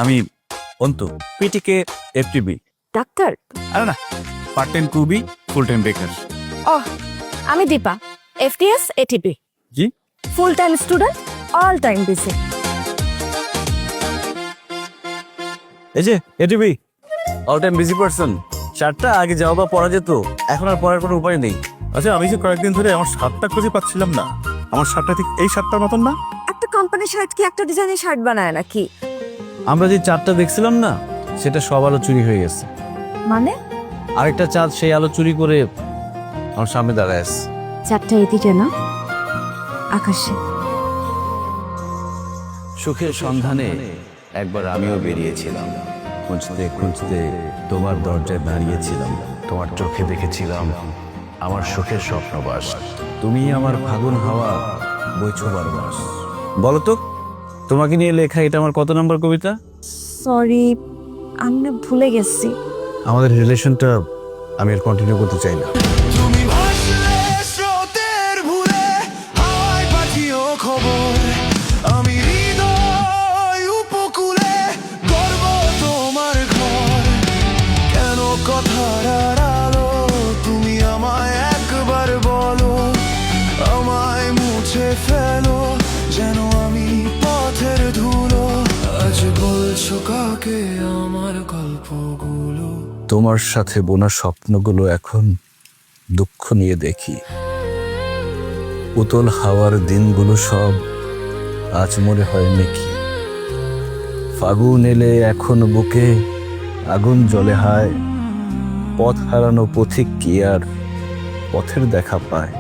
আমি অন্তু, পিটিকে এফটিবি। ডাক্তার? আরে না, পার্ট টাইম কুবি, ফুল টাইম বেকার। ও, আমি দীপা, এফটিএস এটিপি। জি? Full time student, all time busy. এই যে ATB, all time busy person. চারটা আগে যাওয়া বা পড়া যেত, এখন আর পড়ার কোনো উপায় নেই। আচ্ছা, আমি যে কয়েকদিন ধরে আমার শার্টটা খুঁজে পাচ্ছিলাম না। আমার শার্টটা ঠিক এই শার্টটার মতন না? একটা কোম্পানির শার্ট কি একটা ডিজাইনের শার্ট বানায় নাকি? আমরা যে চারটা দেখছিলাম না, সেটা সব আলো চুরি হয়ে গেছে। মানে? আরেকটা চাঁদ সেই আলো চুরি করে আমার সামনে দাঁড়ায় আছে। চারটা এদিকে না, আকাশে। সুখের সন্ধানে একবার আমিও বেরিয়েছিলাম, খুঁজতে খুঁজতে তোমার দরজায় দাঁড়িয়েছিলাম। তোমার চোখে দেখেছিলাম আমার সুখের স্বপ্নবাস। তুমি আমার ফাগুন হাওয়া, বইছোবার বাস। বলো তো, তোমাকে নিয়ে লেখা এটা আমার কত নম্বর কবিতা? সরি, আমি না ভুলে গেছি। আমাদের রিলেশনটা আমি আর কন্টিনিউ করতে চাই না। তুমি ভাসলে স্রোতের ভুলে, হাওয়ায় পাঠিও খবর। আমি হৃদয় উপকূলে গর্ব তোমার ঘর। কেন কথার আড়ালো, তুমি আমায় একবার বলো। আমায় মুছে ফেলো, যেন আমি পথের ধুলো। আজ বলছো কাকে আমার গল্পগুলো? তোমার সাথে বোনা স্বপ্নগুলো এখন দুঃখ নিয়ে দেখি। উতল হাওয়ার দিনগুলো সব আজ মনে হয় নাকি। ফাগুন এলে এখন বুকে আগুন জ্বলে হায়। পথ হারানো পথিক কি আর পথের দেখা পায়?